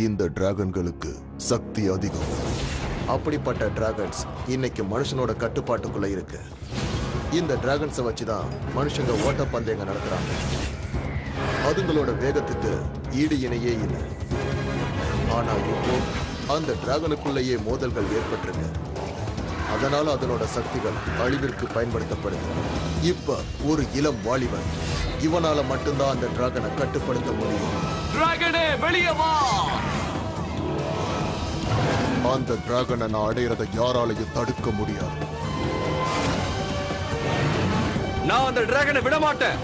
இந்த டிராகன்களுக்கு சக்தி அதிகம். அப்படிப்பட்ட டிராகன்ஸ் இன்னைக்கு மனுஷனோட கட்டுப்பாட்டுக்குள்ள இருக்கு. இந்த டிராகன்ஸை வச்சுதான் மனுஷங்க ஓட்டப்பந்தயங்க நடத்துறாங்க. அதுங்களோட வேகத்துக்கு ஈடு இணையே இல்லை. ஆனா இப்போ அந்த டிராகனுக்குள்ளேயே மோதல்கள் ஏற்பட்டிருக்கு. அதனால அதனோட சக்திகள் அழிவிற்கு பயன்படுத்தப்படுது. இப்ப ஒரு இளம் வாலிபன், இவனால மட்டும்தான் அந்த டிராகனை கட்டுப்படுத்த முடியும். டிராகனே வெளியே வா! அந்த டிராகனை நான் அடையறதை யாராலையும் தடுக்க முடியாது. நான் அந்த டிராகனை விட மாட்டேன்.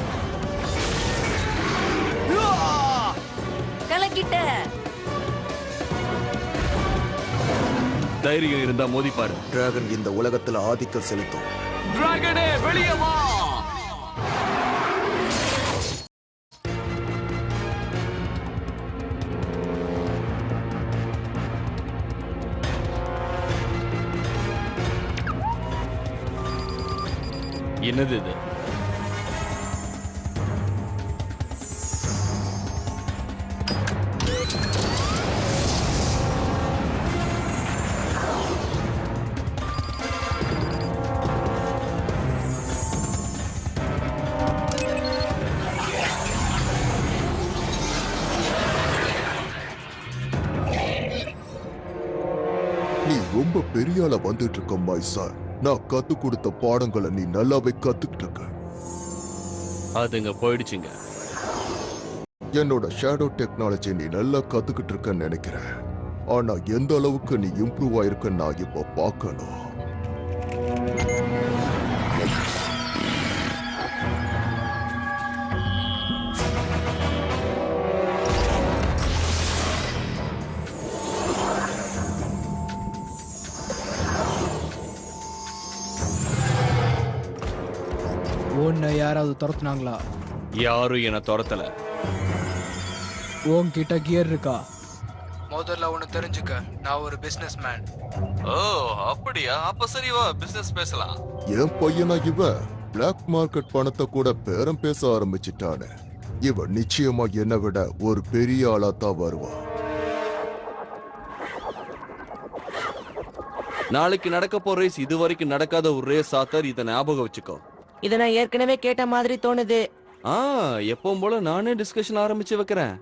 கலக்கிட்ட. தைரியம் இருந்தா மோதிப்பாரு. டிராகன் இந்த உலகத்துல ஆதிக்கம் செலுத்தும். டிராகனே வெளியே வா! என்னது இது? நீ ரொம்ப பெரிய ஆளா வந்துட்டு இருக்க மைசா. நான் கத்து கொடுத்த பாடங்களை நீ நல்லாவே கத்துக்கிட்டு இருக்க. அதுங்க போயிடுச்சுங்க. என்னோட ஷேடோ டெக்னாலஜி நீ நல்லா கத்துக்கிட்டு இருக்கன்னு நினைக்கிறேன். ஆனா எந்த அளவுக்கு நீ இம்ப்ரூவ் ஆயிருக்க நான் இப்ப பார்க்கணும். உன்னை யாராவது துரத்துனாங்களா? யாரும் என்ன துரத்தல. உன்கிட்ட கியர் இருக்கா? முதல்ல ஒன்னு தெரிஞ்சுக்க, நான் ஒரு பிசினஸ் மேன். ஓ அப்படியா? அப்ப சரி வா பிசினஸ் பேசலாம். என் பையனா இவன் பிளாக் மார்க்கெட் பணத்தை கூட பேரம் பேச ஆரம்பிச்சிட்டானே. இவன் நிச்சயமா என்னை விட ஒரு பெரிய ஆளா தான் வருவான். நாளைக்கு நடக்க போற ரேஸ் இது வரைக்கும் நடக்காத ஒரு ரேஸ் ஆத்தர். இதை ஞாபகம் வச்சுக்கோ. இத நான் ஏற்கனவே கேட்ட மாதிரி தோணுது. எப்பவும் போல நானே டிஸ்கஷன் ஆரம்பிச்சு வைக்கிறேன்.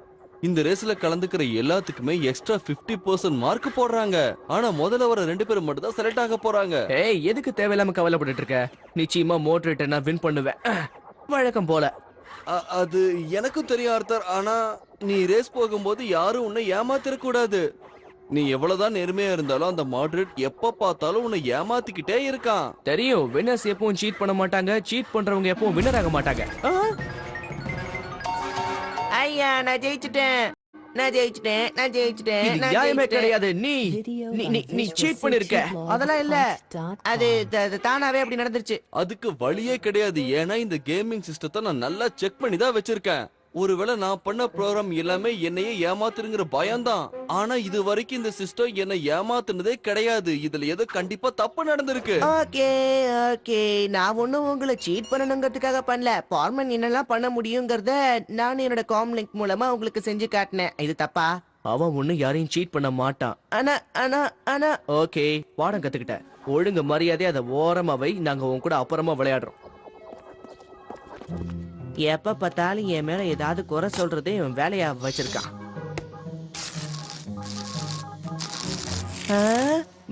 இந்த ரேஸ்ல கலந்துக்கிற எல்லாத்துக்குமே எக்ஸ்ட்ரா 50% மார்க் போடுறாங்க. ஆனா முதல்ல வர 2 பேரும் மட்டும் தான் செலக்ட் ஆக போறாங்க. ஏய், எதுக்கு தேவையில்லாம கவலைப்பட்டு இருக்க? நிச்சயமா மோட்டரேட்டர் நான் வின் பண்ணுவேன், வழக்கம் போல. அது எனக்கும் தெரியும் ஆர்த்தர். ஆனா நீ ரேஸ் போகும்போது யாரும் உன்னை ஏமாத்திரக்கூடாது. நீ எவ்வளவுதான் நேர்மையா இருந்தாலும் அந்த மாடரேட் எப்ப பார்த்தாலும் உன்னை ஏமாத்திக்கிட்டே இருக்கான். தெரியும், வின்னர்ஸ் எப்பவும் சீட் பண்ண மாட்டாங்க, சீட் பண்றவங்க எப்பவும் வின்னர் ஆக மாட்டாங்க. ஐயா, நான் ஜெயிச்சிட்டேன். நியாயமே கிடையாது. நீ சீட் பண்ணிருக்க. அதெல்லாம் இல்ல, அது தானாவே அப்படி நடந்துருச்சு. அதுக்கு வழியே கிடையாது. ஏன்னா இந்த கேமிங் சிஸ்டத்தை நான் நல்லா செக் பண்ணி தான் வச்சிருக்கேன். ஒருவேளை நான் பண்ண ப்ரோக்ராம் எல்லாமே என்னையே ஏமாத்துங்கிற பயம்தான். ஆனா இது வரைக்கும் இந்த சிஸ்டம் என்னை ஏமாத்துனதே கிடையாது. இதுல ஏதோ கண்டிப்பா தப்பு நடந்திருக்கு. ஓகே, நான் ஒண்ணும் உங்களை சீட் பண்ணணுங்கிறதுக்காக பண்ணல. ஃபார்மன் என்னெல்லாம் பண்ண முடியுங்கிறத நான் என்னோட காம்லிங்க் மூலமா உங்களுக்கு செஞ்சு காட்டினேன். இது தப்பா? அவன் ஒண்ணு யாரையும் சீட் பண்ண மாட்டான். ஆனா ஓகே, பாடம் கத்துக்கிட்ட. ஒழுங்கு மரியாதை அதை ஓரமா வை. நாங்க உன் கூட அப்புறமா விளையாடுறோம். எப்ப பார்த்தாலும் என் மேல ஏதாவது குறை சொல்றதே இவன் வேலையா வச்சிருக்கான்.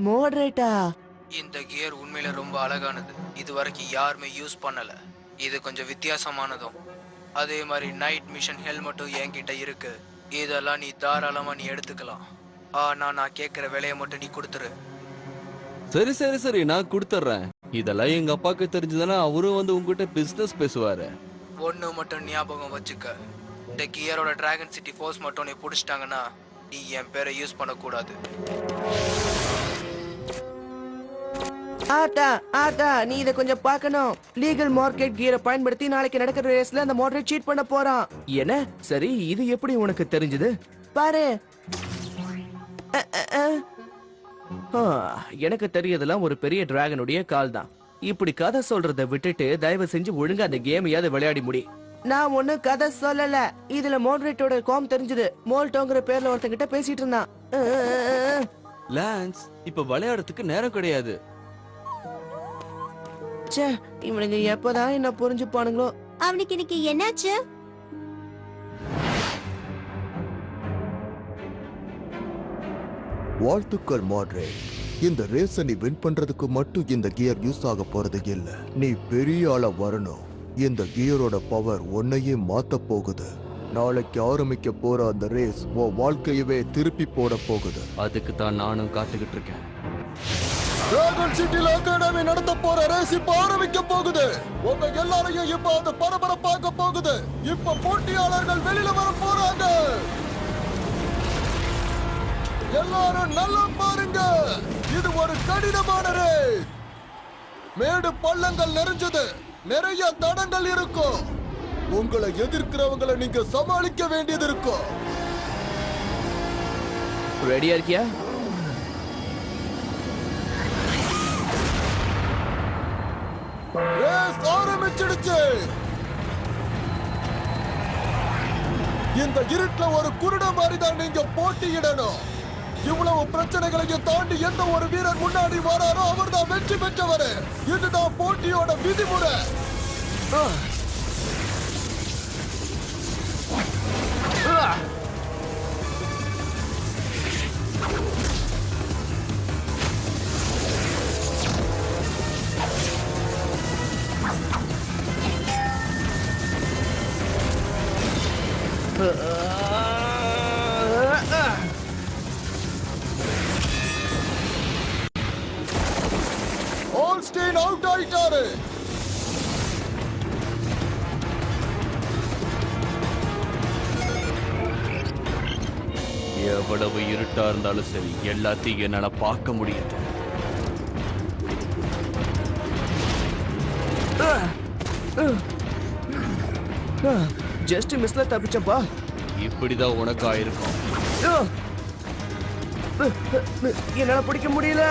மோடரேட்டா, இந்த கியர் உண்மையில ரொம்ப அழகானது. இது வரைக்கும் யாருமே யூஸ் பண்ணல. இது கொஞ்சம் வித்தியாசமானதும். அதே மாதிரி நைட் மிஷன் ஹெல்மெட்டும் என்கிட்ட இருக்கு. இதெல்லாம் நீ தாராளமா நீ எடுத்துக்கலாம். ஆனா நான் கேட்கிற விலையை மட்டும் நீ கொடுத்துரு. சரி நான் கொடுத்துறேன். இதெல்லாம் எங்க அப்பாக்கு தெரிஞ்சதுன்னா அவரும் வந்து உங்ககிட்ட பிசினஸ் பேசுவாரு. ஒண்ணு மட்டும் ஞாபகம் வச்சுக்க, இந்த கியரோட டிராகன் சிட்டி ஃபோர்ஸ் மட்டும் நீ புடிச்சிட்டாங்கன்னா நீ என் பேரை யூஸ் பண்ணக்கூடாது. ஆட்டா, நீ இத கொஞ்சம் பார்க்கணும். லீகல் மார்க்கெட் கியரை பயன்படுத்தி நாளைக்கு நடக்கிற ரேஸ்ல அந்த மாடரேட் சீட் பண்ண போறான். என்ன? சரி, இது எப்படி உனக்கு தெரிஞ்சது? பாரு. எனக்கு தெரியதெல்லாம் ஒரு பெரிய டிராகனுடைய கால் தான். இப்படி கதை சொல்றத விட்டுட்டு தயவு செஞ்சு ஒழுங்கா அந்த கேமையாவது விளையாடி முடி. நான் ஒண்ணும் கதை சொல்லல. இதுல மோடரேட்டோட கோம் தெரிஞ்சது. மோல்டோங்கிற பேர்ல ஒருத்தங்கிட்ட பேசிட்டு இருந்தான். லான்ஸ், இப்ப விளையாடுறதுக்கு நேரம் கிடையாது. ச்சே, இவனுங்க எப்பதான் என்ன புரிஞ்சுப்பானுங்களோ. அவனுக்கு இன்னைக்கு என்னாச்சு? வாழ்த்துக்கள் மாட்ரேட். இந்த ரேஸ நீ வின் பண்றதுக்கு மட்டும் இந்த கியர் யூஸ் ஆக போறது இல்ல. நீ பெரிய ஆளா வரணும். இந்த கியரோட பவர் உன்னையே மாத்த போகுது. நாளைக்கு ஆரம்பிக்க போற அந்த ரேஸ் உன் வாழ்க்கையவே திருப்பி போட போகுது. அதுக்கு தான் நானும் காத்துக்கிட்டு இருக்கேன். டிராகன் சிட்டில அகாடமி நடத்த போற ரேஸ் இப்ப ஆரம்பிக்க போகுது. உங்க எல்லாரையும் இப்ப அது பரபரப்பாக்க போகுது. இப்ப போட்டியாளர்கள் வெளியில வர போறாங்க. எல்லாரும் நல்லா பாருங்க. இது ஒரு கடினமான ரேஸ். மேடு பள்ளங்கள் நிறைஞ்சது. நிறைய தடங்கள் இருக்கும். உங்களை எதிர்க்கிறவங்களை நீங்க சமாளிக்க வேண்டியது இருக்கும். ரெடியா இருக்கியா? ரேஸ் ஆரம்பிச்சிடுச்சு. இந்த இருட்டுல ஒரு குருட மாதிரி தான் நீங்க போட்டியிடணும். இவ்வளவு பிரச்சனைகளையும் தாண்டி எந்த ஒரு வீரர் முன்னாடி வராரோ அவர் தான் வெற்றி பெற்றவர். இதுதான் போட்டியோட விதிமுறை. ஆல்ஸ்டீன் அவுட் ஆயிட்டாரு. எவ்வளவு இருட்டா இருந்தாலும் சரி, எல்லாத்தையும் என்னால பார்க்க முடியுது. ஜஸ்ட் மிஸ்ல தப்பிச்சப்பா. இப்படிதான் உனக்கு ஆயிருக்கும். என்னால பிடிக்க முடியல.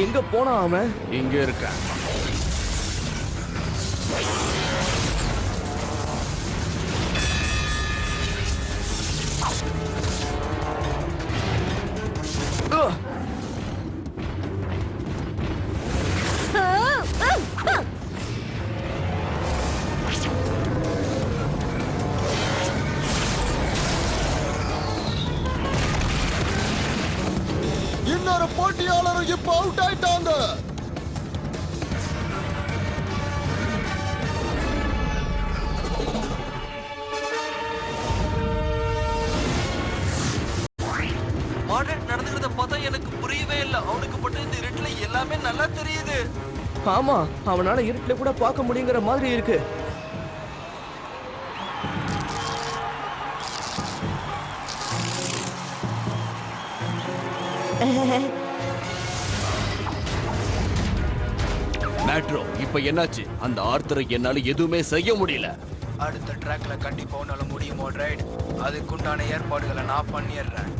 எங்க போனா அவன்? இங்க இருக்க. இன்னொரு போட்டியாளரும் இப்ப அவுட் ஆயிட்டாங்க. மாடரேட் நடந்துக்கிறத பார்த்தா எனக்கு புரியவே இல்லை. அவனுக்கு மட்டும் இந்த இருட்டுல எல்லாமே நல்லா தெரியுது. ஆமா, அவனால இருட்டுல கூட பார்க்க முடியுங்கிற மாதிரி இருக்கு. மேட்ரோ, இப்ப என்னாச்சு? அந்த ஆர்த்தரை என்னால எதுவுமே செய்ய முடியல. அடுத்த ட்ராக்ல கண்டிப்பா உன்னால முடியும் ரைட். அதுக்குண்டான ஏற்பாடுகளை நான் பண்ணிடுறேன்.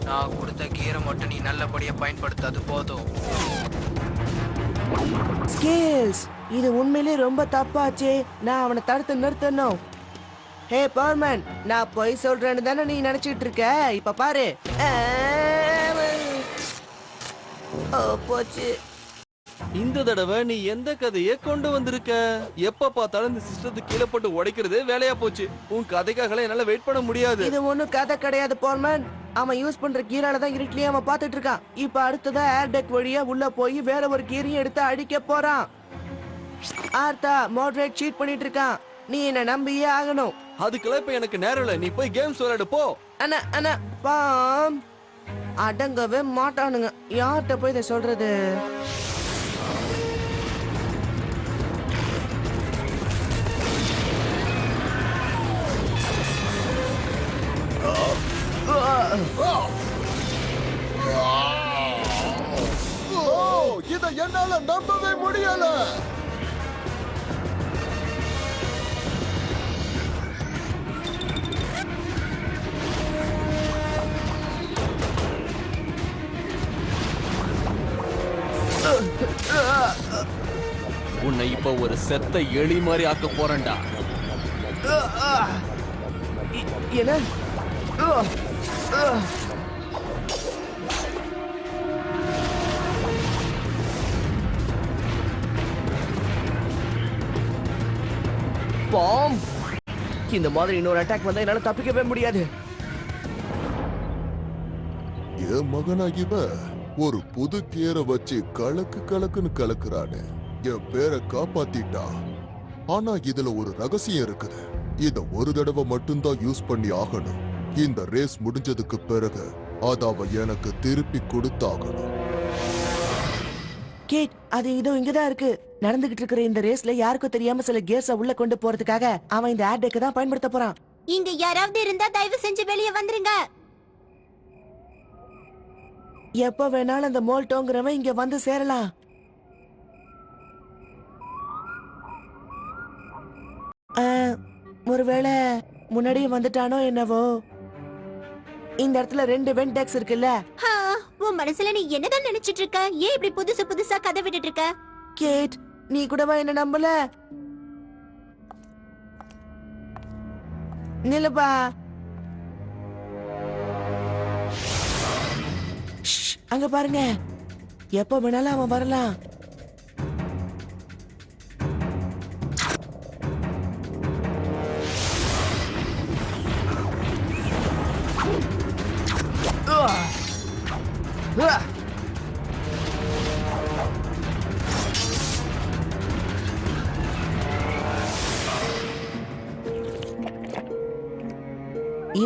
நான் கொடுத்த கீரை மட்டும் நீ நல்லபடியா பயன்படுத்தாது போதும். ஸ்கேல்ஸ், இது உண்மையிலே ரொம்ப தப்பாச்சே. நான் அவனை தடுத்து நிறுத்தணும். ஹே பர்மன், நான் பொய் சொல்றேன்னு தானே நீ நினைச்சிட்டு இருக்க. இப்ப பாரு. ஓ போச்சு. இந்த தடவை நீ எந்த கதையை கொண்டு வந்திருக்க? எப்ப பார்த்தாலும் இந்த சிஸ்டத்துக்கு கீழே போட்டு உடைக்கிறதே வேலையா போச்சு. உன் கதைக்காக என்னால வெயிட் பண்ண முடியாது. இது ஒண்ணும் கதை கிடையாது பர்மன். அவன் யூஸ் பண்ற கீரால தான் இருட்டிலேயே அவன் பார்த்துட்டு இருக்கான். இப்ப அடுத்ததா ஏர்டெக் வழியா உள்ள போய் வேற ஒரு கீரையும் எடுத்து அடிக்க போறான். ஆர்த்தா, மாடரேட் சீட் பண்ணிட்டு இருக்கான். நீ என்ன நம்பியே ஆகணும். அதுக்கெல்லாம் இப்ப எனக்கு நேரம் இல்ல. நீ போய் கேம்ஸ் விளையாடு போ. அண்ணா அண்ணா பாம், அடங்கவே மாட்டானுங்க. யார்கிட்ட போய் இதை சொல்றது? என்னால நம்பவே முடியல. உன்னை இப்ப ஒரு செத்த எலி மாதிரி ஆக்க போறேன்டா. என்ன? பாம்! இந்த மாதிரி இன்னொரு அட்டாக் வந்தா என்னால தப்பிக்கவே முடியாது. என் மகனா இவ ஒரு புது கியரை வச்சு கலக்குன்னு கலக்குறானு என் பேரை காப்பாத்திட்டா. ஆனா இதுல ஒரு ரகசியம் இருக்குது. இத ஒரு தடவை மட்டும்தான் யூஸ் பண்ணி ஆகணும். இந்த ரேஸ் முடிஞ்சதுக்கு பிறகு அத அவ எனக்கு திருப்பி கொடுத்தாகணும். கேட், அது இதோ இங்கதான் இருக்கு. நடந்துகிட்டு இருக்கிற இந்த ரேஸ்ல யாருக்கும் தெரியாம சில கியர்ஸ உள்ள கொண்டு போறதுக்காக அவன் இந்த ஏர் டெக்க தான் பயன்படுத்த போறான். இங்க யாராவது இருந்தா தயவு செஞ்சு வெளியே வந்துருங்க. எப்ப வேணாலும் அந்த மோல்டோங்கிறவன் இங்க வந்து சேரலாம். ஒருவேளை முன்னாடியே வந்துட்டானோ என்னவோ. இந்த இடத்துல 2 வென்டெக்ஸ் இருக்குல்ல. உன் மனசுல நீ என்னதான் நினைச்சிட்டு இருக்க? ஏன் இப்படி புதுசா கதை விட்டுட்டு இருக்க? கேட், நீ கூடவா என்ன நம்பல? நிலபா, அங்க பாருங்க. எப்ப வேணாலும் அவன் வரலாம்.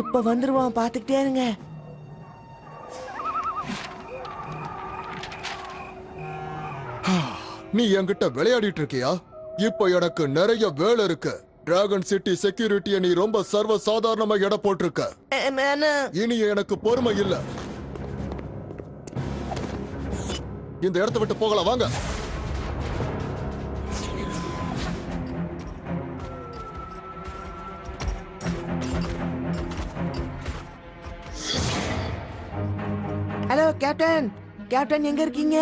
இப்ப வந்துருவான், பாத்துக்கிட்டே இருங்க. நீ என்கிட்ட விளையாடிட்டு இருக்கியா? இப்ப எனக்கு நிறைய வேலை இருக்கு. டிராகன் சிட்டி செக்யூரிட்டியை நீ ரொம்ப சர்வ சாதாரணமா எடை போட்டிருக்க. இனி எனக்கு பொறுமை இல்ல. இந்த இடத்தை விட்டு போகலாம், வாங்க. ஹலோ கேப்டன், கேப்டன் எங்க இருக்கீங்க?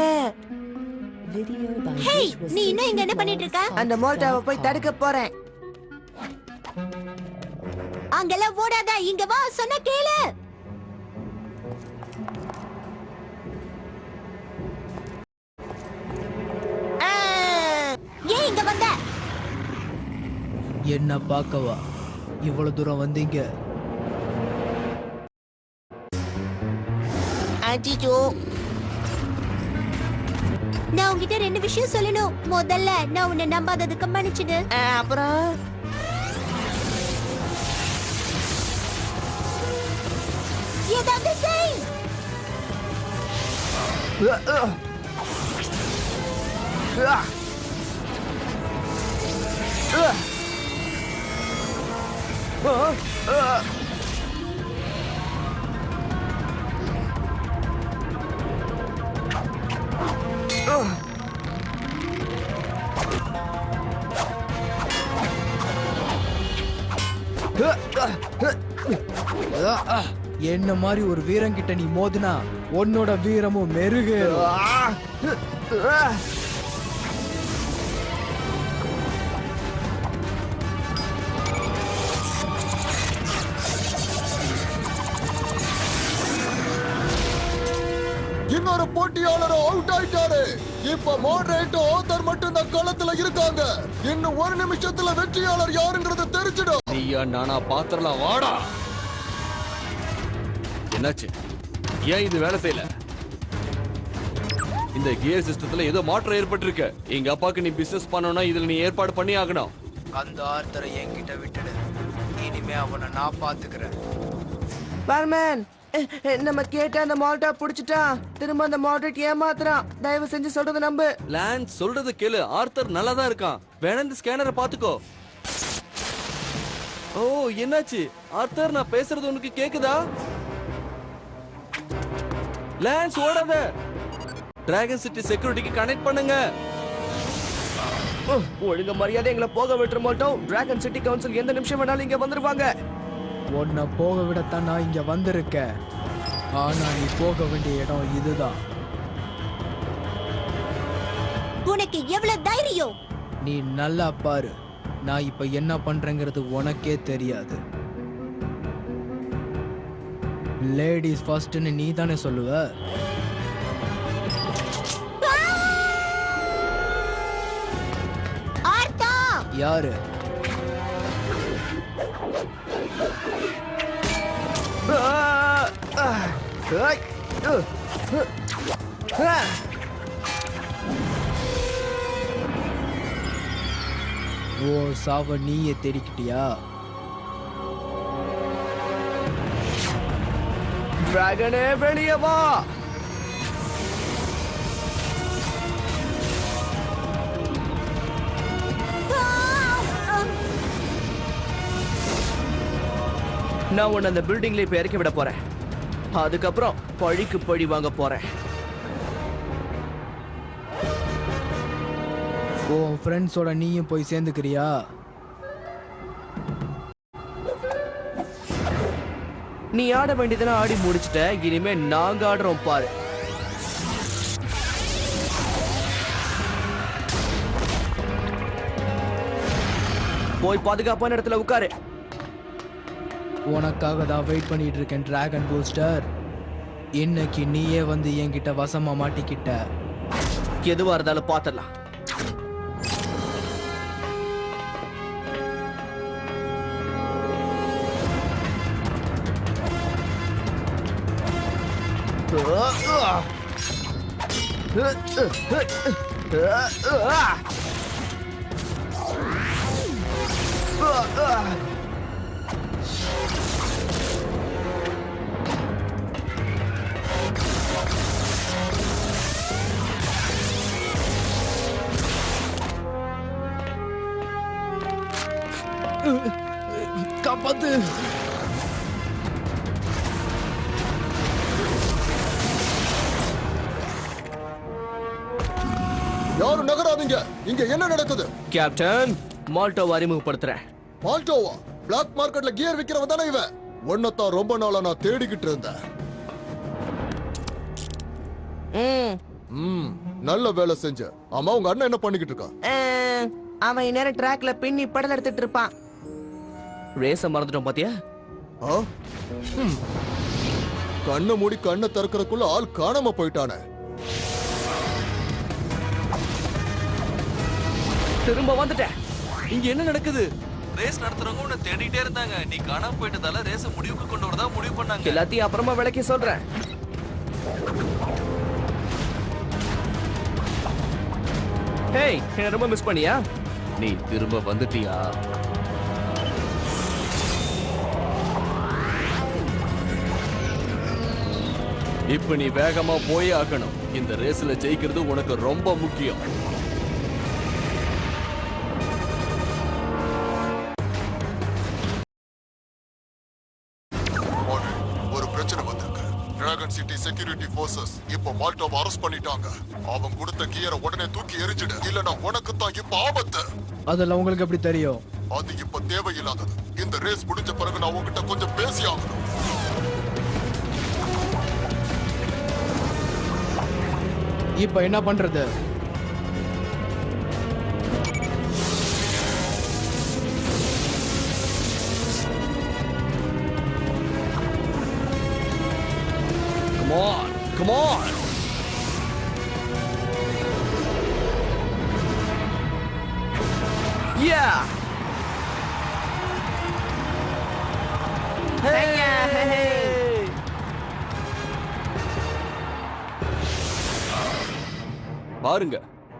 ஹேய், நீ இன்னும் இங்க என்ன பண்ணிட்டு இருக்க? அந்த மோல்டாவை போய் தடுக்க போறேன். அங்கெல்லாம் ஓடாத, இங்க வா, சொன்ன கேளு. ஏன் இங்க வந்த? என்ன பார்க்கவா இவ்வளவு தூரம் வந்தீங்க? அஜிஜோ, நான் உன்கிட்ட 2 விஷயம் சொல்லணும். முதல்ல, நான் உன்னை நம்பாததுக்கு மன்னிச்சிடு. அப்புறம் ஏதாவது செய். என்ன மாதிரி ஒரு வீரங்கிட்ட நீ மோதினா உன்னோட வீரமும் மெருகேறும். இன்னொரு போட்டியாளர் அவுட் ஆயிட்டாரு. இப்ப மாடரேட் ஆத்தர் மட்டும் தான் களத்துல இருக்காங்க. இன்னும் 1 நிமிஷத்துல வெற்றியாளர் யாருன்றது தெரிஞ்சிடும். நீயா நானா பாத்திரலாம், வாடா. என்னாச்சு? ஏன் இது வேலை செய்யல? இந்த கியர் சிஸ்டத்துல ஏதோ மாற்றம் ஏற்பட்டிருக்கு. எங்க அப்பாக்கு நீ பிசினஸ் பண்ணணும்னா இதுல நீ ஏற்பாடு பண்ணி ஆகணும். அந்த ஆர்த்தரை என்கிட்ட விட்டுடு. இனிமே அவனை நான் பாத்துக்கிறேன். பார்மேன், நம்ம கேட்ட அந்த மால்டா புடிச்சிட்டான். திரும்ப அந்த மாடரேட் ஏமாத்துறான். தயவு செஞ்சு சொல்றத நம்பு. லான்ஸ் சொல்றது கேளு. ஆர்த்தர் நல்லா தான் இருக்கான். வேணா இந்த ஸ்கேனரை பாத்துக்கோ. ஓ, என்னாச்சு? ஆர்த்தர், நான் பேசுறது உனக்கு கேக்குதா? லான்ஸ், ஓடாத. டிராகன் சிட்டி செக்யூரிட்டிக்கு கனெக்ட் பண்ணுங்க. ஒழுங்க மரியாதை எங்களை போக விட்டுற மாட்டோம். டிராகன் சிட்டி கவுன்சில் எந்த நிமிஷம் வேணாலும் இங்க வந்துருவாங்க. உன்னை போக விடத்தான் நான் இங்க வந்திருக்கேன். ஆனா நீ போக வேண்டிய இடம் இதுதான். உனக்கு எவ்வளவு தைரியம்? நீ நல்லா பாரு, நான் இப்ப என்ன பண்றேங்கிறது உனக்கே தெரியாது. லேடிஸ் ஃபர்ஸ்ட்னு நீ தானே சொல்லுவ. ஆர்த்தா, யாரு? ஓ சாவ நீயே தேடிக்கிட்டியா? டிராகனே வெளியே வா. நான் உன்னை அந்த பில்டிங்ல இப்ப இறக்கி விட போறேன். அதுக்கப்புறம் பழிக்கு பழி வாங்க போறேன். உன் ஃப்ரெண்ட்ஸோட நீயும் போய் சேர்ந்துக்கிறியா? நீ ஆட வேண்டியதெல்லாம் ஆடி முடிச்சிட்ட. இனிமே நாங்க ஆடுறோம் பாரு. போய் பாதுகாப்பான இடத்துல உட்காரு. உனக்காக தான் வெயிட் பண்ணிட்டு இருக்கேன் டிராகன் பூஸ்டர். இன்னைக்கு நீயே வந்து என்கிட்ட வசமா மாட்டிக்கிட்ட. எதுவா இருந்தாலும் பாத்திரலாம். காப்பாத்து. யாரும் நகராதீங்க. இங்க என்ன நடக்குது? கேப்டன், மால்டோவை அறிமுகப்படுத்துறேன். மால்டோவா? பிளாக் மார்க்கெட்ல கியர் விக்கிறவன் தானே இவன்? ஒன்னத்தான் ரொம்ப நாளா நான் தேடிக்கிட்டு இருந்தேன். நல்ல வேலை செஞ்ச. ஆமா, உங்க அண்ணன் என்ன பண்ணிக்கிட்டு இருக்கா? அவன் இந்நேரம் ட்ராக்ல பின்னி படல் எடுத்துட்டு இருப்பான். ரேஸ மறந்துட்டோம் பாத்தியா? கண்ணை மூடி கண்ணை திறக்கிறதுக்குள்ள ஆள் காணாம போயிட்டானே. திரும்ப வந்துட்டேன். இங்க என்ன நடக்குது? ரேஸ் நடத்துறவங்க உன்னை தேடிட்டே இருந்தாங்க. நீ காணாம போயிட்டதால ரேஸ முடிவுக்கு கொண்டு வரதா முடிவு பண்ணாங்க. எல்லாத்தையும் அப்புறமா விளக்கி சொல்றேன். ஹேய், என்ன ரொம்ப மிஸ் பண்ணியா? நீ திரும்ப வந்துட்டியா? இப்ப நீ வேகமா போயே ஆகணும். இந்த ரேஸ்ல ஜெயிக்கிறது உனக்கு ரொம்ப முக்கியம். ஒரு பிரச்சனை வந்திருக்கு. டிராகன் சிட்டி செக்யூரிட்டி ஃபோர்சஸ் இப்போ மால்டோவை அரெஸ்ட் பண்ணிட்டாங்க. அவன் கொடுத்த கியரை உடனே தூக்கி எரிஞ்சிடு, இல்லனா உனக்கு தான் இப்ப ஆபத்து. அதெல்லாம் உங்களுக்கு எப்படி தெரியும்? அது இப்ப தேவையில்லாதது. இந்த ரேஸ் முடிஞ்ச பிறகு நான் உங்ககிட்ட கொஞ்சம் பேசி ஆகணும். இப்ப என்ன பண்றது? Come on, come on. Yeah. Hey. பாருங்க,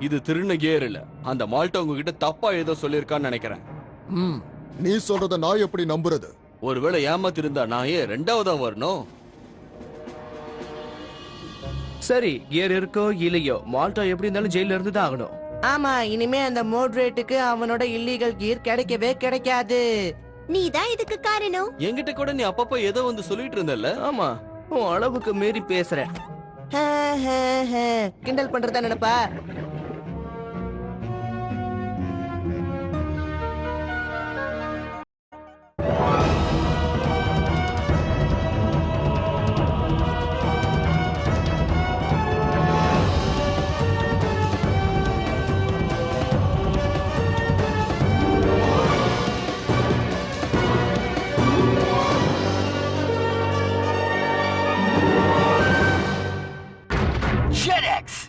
இது திருண்ண கியர் இல்ல. அந்த மால்டோ உங்ககிட்ட தப்பா ஏதோ சொல்லிருக்கான்னு நினைக்கிறேன். நீ சொல்றத நான் எப்படி நம்புறது? ஒருவேளை ஏமாத்திருந்தா நான் ஏன் ரெண்டாவதா வரணும்? சரி, கியர் இருக்கோ இல்லையோ, மால்டோ எப்படி இருந்தாலும் ஜெயில இருந்து தான் ஆகணும். ஆமா, இனிமே அந்த மோட்ரேட்டுக்கு அவனோட இல்லீகல் கியர் கிடைக்கவே கிடைக்காது. நீதான் இதுக்கு காரணம். என்கிட்ட கூட நீ அப்பப்ப ஏதோ வந்து சொல்லிட்டு இருந்தல்ல. ஆமா, உன் அளவுக்கு மீறி பேசுற. கிண்டல் பண்றதா நினைப்பா? JetX!